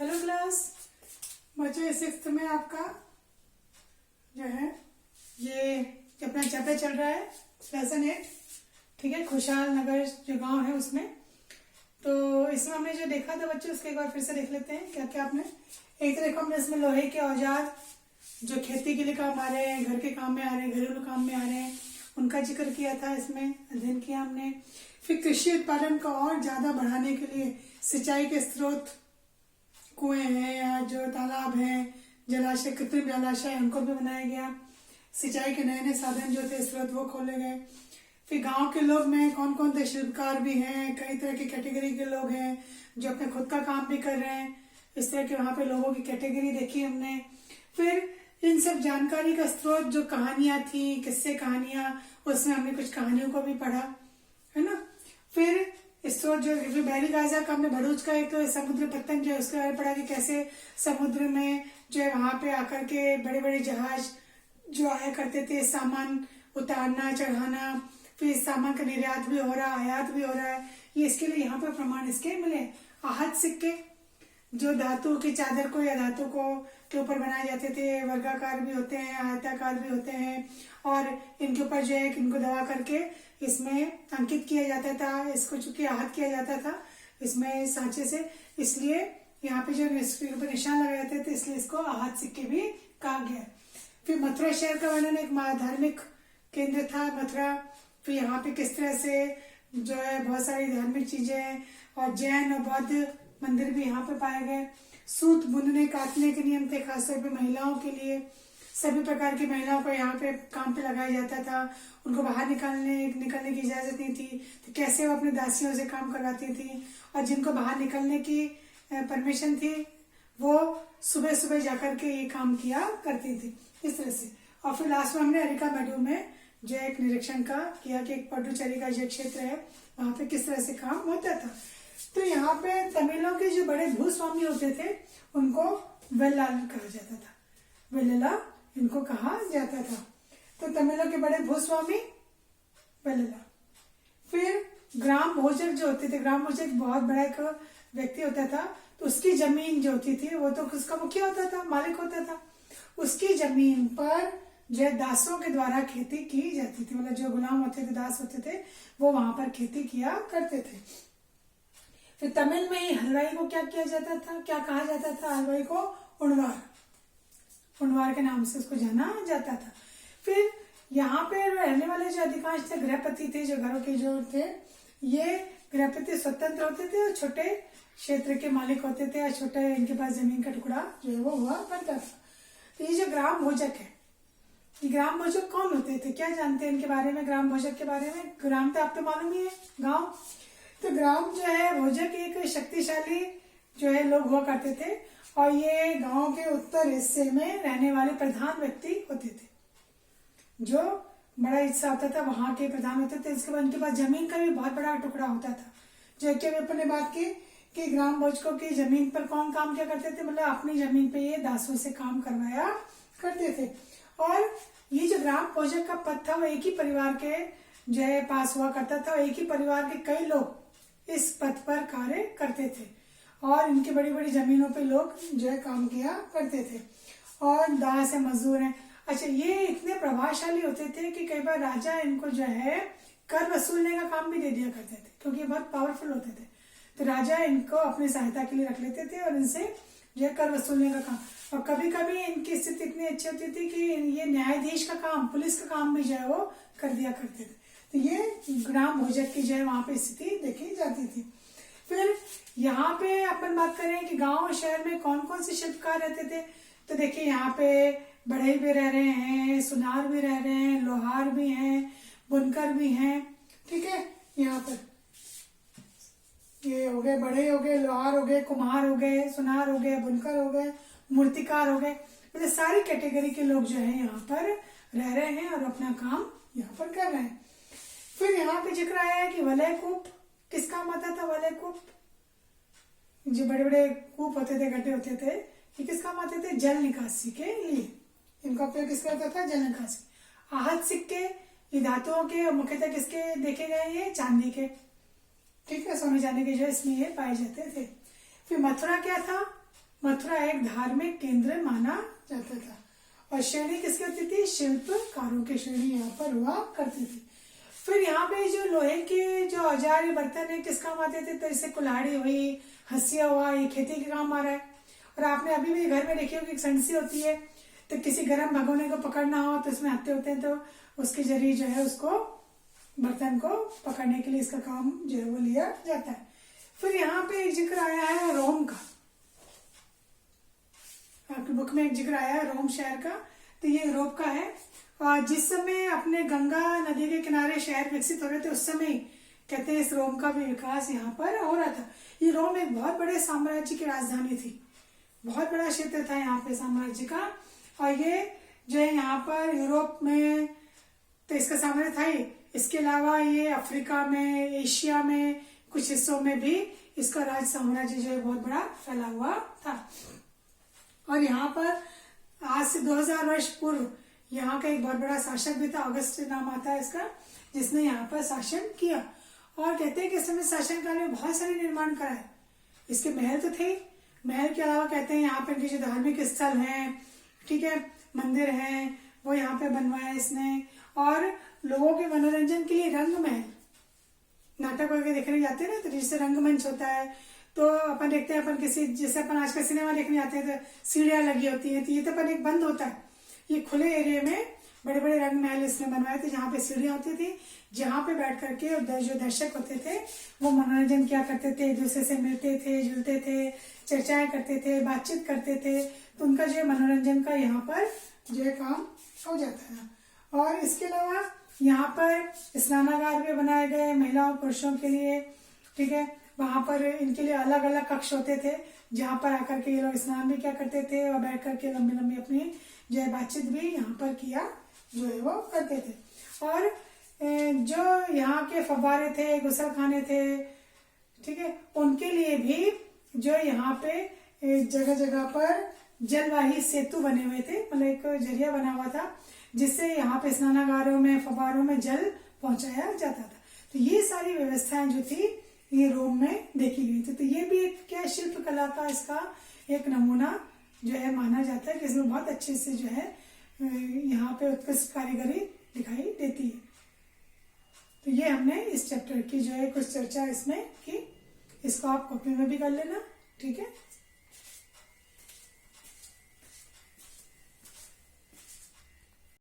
Hello class बच्चों, sixth में आपका जो है ये अपना चैप्टर चल रहा है लेसन 8। ठीक है, खुशहाल नगर जो गांव है उसमें। तो इसमें हमने जो देखा था बच्चों उसके एक बार फिर से देख लेते हैं क्या क्या आपने। एक तो देखो हमने इसमें लोहे के औजार जो खेती के लिए काम आ रहे हैं, घर के काम में आ रहे हैं, घरेलू काम में आ रहे हैं, उनका जिक्र किया था, इसमें अध्ययन किया हमने। फिर कृषि उत्पादन को और ज्यादा बढ़ाने के लिए सिंचाई के स्रोत कुएं हैं या जो तालाब हैं, जलाशय, कृत्रिम जलाशय, उनको भी बनाया गया। सिंचाई के नए नए साधन जो थे स्रोत वो खोले गए। फिर गांव के लोग में कौन कौन थे, शिल्पकार भी हैं, कई तरह की कैटेगरी के लोग हैं जो अपने खुद का काम भी कर रहे हैं। इस तरह के वहां पे लोगों की कैटेगरी देखी हमने। फिर इन सब जानकारी का स्रोत जो कहानियां थी, किस्से कहानियां, उसमें हमने कुछ कहानियों को भी पढ़ा, है ना। फिर स्रोत जो बहरी गाजा का हमने भरूच का एक समुद्र पत्तन जो है उसके बारे में पढ़ा कि कैसे समुद्र में जो है वहां पे आकर के बड़े बड़े जहाज जो आया करते थे, सामान उतारना चढ़ाना, फिर सामान का निर्यात भी हो रहा, आयात भी हो रहा है। ये इसके लिए यहाँ पे प्रमाण इसके मिले। आहत सिक्के जो धातु की चादर को या धातु को के ऊपर बनाए जाते थे, वर्गाकार भी होते हैं, आयताकार भी होते हैं, और इनके ऊपर जो है इनको दबा करके इसमें अंकित किया जाता था। इसको चूंकि आहत किया जाता था इसमें सांचे से, इसलिए यहाँ पे जो इसके ऊपर निशान लगाए जाते थे, इसलिए इसको आहत सिक्के भी कहा गया। फिर मथुरा शहर का वर्णन, एक धार्मिक केंद्र था मथुरा। फिर यहाँ पे किस तरह से जो है बहुत सारी धार्मिक चीजें और जैन और बौद्ध मंदिर भी यहाँ पे पाए गए। सूत बुनने काटने के नियम थे, खासतौर पे महिलाओं के लिए। सभी प्रकार की महिलाओं को यहाँ पे काम पे लगाया जाता था। उनको बाहर निकलने की इजाजत नहीं थी, तो कैसे वो अपने दासियों से काम करवाती थी। और जिनको बाहर निकलने की परमिशन थी वो सुबह सुबह जाकर के ये काम किया करती थी, इस तरह से। और फिर लास्ट में हमने अरिका मेडू में जो एक निरीक्षण का किया कि पडुचेरी का जो क्षेत्र है वहां पे किस तरह से काम होता था। तो यहाँ पे तमिलों के जो बड़े भूस्वामी होते थे उनको वेल्लाल कहा जाता था, वेल्ला इनको कहा जाता था। तो तमिलों के बड़े भूस्वामी वेल्ला। फिर ग्राम भोजक जो होते थे, ग्राम भोजक बहुत बड़ा एक व्यक्ति होता था, तो उसकी जमीन जो होती थी वो तो उसका मुखिया होता था, मालिक होता था। उसकी जमीन पर जो दासों के द्वारा खेती की जाती थी, मतलब जो गुलाम होते थे, दास होते थे, वो वहां पर खेती किया करते थे। फिर तमिल में ही हलवाई को क्या किया जाता था, क्या कहा जाता था, हलवाई को उणवार, उणवार के नाम से उसको जाना जाता था। फिर यहाँ पे रहने वाले जो अधिकांश थे गृहपति थे, जो घरों के जो थे, ये गृहपति स्वतंत्र होते थे और छोटे क्षेत्र के मालिक होते थे, और छोटे इनके पास जमीन का टुकड़ा जो है वो हुआ करता था। तो ये जो ग्राम भोजक है, ये ग्राम भोजक कौन होते थे, क्या जानते हैं इनके बारे में, ग्राम भोजक के बारे में। ग्राम तो आपको मालूम ही है, गांव। तो ग्राम जो है भोजक एक शक्तिशाली जो है लोग हुआ करते थे, और ये गांव के उत्तर हिस्से में रहने वाले प्रधान व्यक्ति होते थे, जो बड़ा हिस्सा होता था वहां के प्रधान होते थे। इसके बाद उनके पास जमीन का भी बहुत बड़ा टुकड़ा होता था। जो कि अपन ने बात की कि ग्राम भोजकों की जमीन पर कौन काम क्या करते थे, मतलब अपनी जमीन पे ये दासों से काम करवाया करते थे। और ये जो ग्राम भोजक का पद था वो एक ही परिवार के जो है पास हुआ करता था, एक ही परिवार के कई लोग इस पद पर कार्य करते थे, और इनकी बड़ी बड़ी जमीनों पे लोग जो है काम किया करते थे, और दास है, मजदूर हैं। अच्छा, ये इतने प्रभावशाली होते थे कि कई बार राजा इनको जो है कर वसूलने का काम भी दे दिया करते थे, क्योंकि बहुत पावरफुल होते थे। तो राजा इनको अपनी सहायता के लिए रख लेते थे और इनसे जो है कर वसूलने का काम। और कभी कभी इनकी स्थिति इतनी अच्छी होती थी कि ये न्यायाधीश का काम, पुलिस का काम भी जो है वो कर दिया करते थे। तो ये ग्राम भोजक की जो है वहां पे स्थिति देखी जाती थी। फिर यहाँ पे अपन बात करें कि गांव और शहर में कौन कौन से शिल्पकार रहते थे, तो देखिए यहाँ पे बढ़ई भी रह रहे हैं, सुनार भी रह रहे हैं, लोहार भी हैं, बुनकर भी हैं। ठीक है, यहाँ पर ये हो गए, बढ़ई हो गए, लोहार हो गए, कुम्हार हो गए, सुनार हो गए, बुनकर हो गए, मूर्तिकार हो गए। मतलब सारी कैटेगरी के लोग जो है यहाँ पर रह रहे हैं और अपना काम यहाँ पर कर रहे हैं। फिर यहाँ पे जिक्र आया है कि वलय कूप किस काम आता था। वलय कूप जो बड़े बड़े कूप होते थे, गड्ढे होते थे, ये किस काम आते थे, जल निकासी के लिए। इनका उपयोग किसका होता था, जल निकासी। आहत सिक्के ये धातुओं के, मुख्यतः किसके देखे गए, ये चांदी के। ठीक है, सोने चांदी के जो इसमें ये पाए जाते थे। फिर मथुरा क्या था, मथुरा एक धार्मिक केंद्र माना जाता था। और श्रेणी किसकी होती थी? शिल्पकारों की श्रेणी यहाँ पर हुआ करती थी। फिर यहाँ पे जो लोहे के जो औजार या बर्तन है किस काम आते थे? तो जैसे कुल्हाड़ी हुई, हंसिया हुआ, ये खेती के काम आ रहा है। और आपने अभी भी घर में देखी होगी संडसी होती है, तो किसी गर्म भगोने को पकड़ना हो तो इसमें हत्थे होते हैं, तो उसके जरिए जो है उसको बर्तन को पकड़ने के लिए इसका काम जो है वो लिया जाता है। फिर यहाँ पे एक जिक्र आया है रोम का, आपकी बुक में एक जिक्र आया है रोम शहर का, तो ये यूरोप का है। और जिस समय अपने गंगा नदी के किनारे शहर विकसित हो रहे थे उस समय कहते हैं इस रोम का भी विकास यहाँ पर हो रहा था। ये रोम एक बहुत बड़े साम्राज्य की राजधानी थी, बहुत बड़ा क्षेत्र था यहाँ पे साम्राज्य का। और ये जो है यहाँ पर यूरोप में तो इसका साम्राज्य था ही, इसके अलावा ये अफ्रीका में, एशिया में कुछ हिस्सों में भी इसका राज साम्राज्य जो है बहुत बड़ा फैला हुआ था। और यहाँ पर आज से 2000 वर्ष पूर्व यहाँ का एक बहुत बड़ा शासक भी था, अगस्त नाम आता है इसका, जिसने यहाँ पर शासन किया। और कहते हैं कि इस समय शासन काल में बहुत सारे निर्माण कराए। इसके महल तो थे, महल के अलावा कहते हैं यहाँ पर इनके जो धार्मिक स्थल हैं, ठीक है, मंदिर हैं, वो यहाँ पे बनवाया इसने। और लोगों के मनोरंजन के लिए रंग महल, नाटक वगैरह देखने जाते हैं ना, तो जैसे रंगमंच होता है, तो अपन देखते हैं अपन किसी, जैसे अपन आजकल सिनेमा देखने जाते हैं तो सीढ़ियां लगी होती हैं, तो ये तो अपन एक बंद होता है। ये खुले एरिया में बड़े बड़े रंग महल इसने बनवाए थे, जहाँ पे सीढ़ियां होती थी, जहाँ पे बैठ करके जो दर्शक होते थे वो मनोरंजन किया करते थे, एक दूसरे से मिलते थे, जुलते थे, चर्चाएं करते थे, बातचीत करते थे। तो उनका जो मनोरंजन का यहाँ पर जो है काम हो जाता है। और इसके अलावा यहाँ पर स्नानागार भी बनाए गए महिलाओं पुरुषों के लिए, ठीक है। वहां पर इनके लिए अलग अलग कक्ष होते थे, जहाँ पर आकर के ये लोग स्नान भी क्या करते थे और बैठ करके लंबी लंबी अपनी जो है बातचीत भी यहाँ पर किया जो है वो करते थे। और जो यहाँ के फव्वारे थे, गुसल खाने थे, ठीक है, उनके लिए भी जो यहाँ पे जगह जगह पर जलवाही सेतु बने हुए थे, मतलब एक जरिया बना हुआ था जिससे यहाँ पे स्नानागारों में, फव्वारों में जल पहुंचाया जाता था। तो ये सारी व्यवस्थाएं जो थी ये रोम में देखी गई थी। तो ये भी एक क्या शिल्प कला का इसका एक नमूना जो है माना जाता है कि इसमें बहुत अच्छे से जो है यहाँ पे उत्कृष्ट कारीगरी दिखाई देती है। तो ये हमने इस चैप्टर की जो है कुछ चर्चा इसमें की, इसको आप कॉपी में भी कर लेना, ठीक है।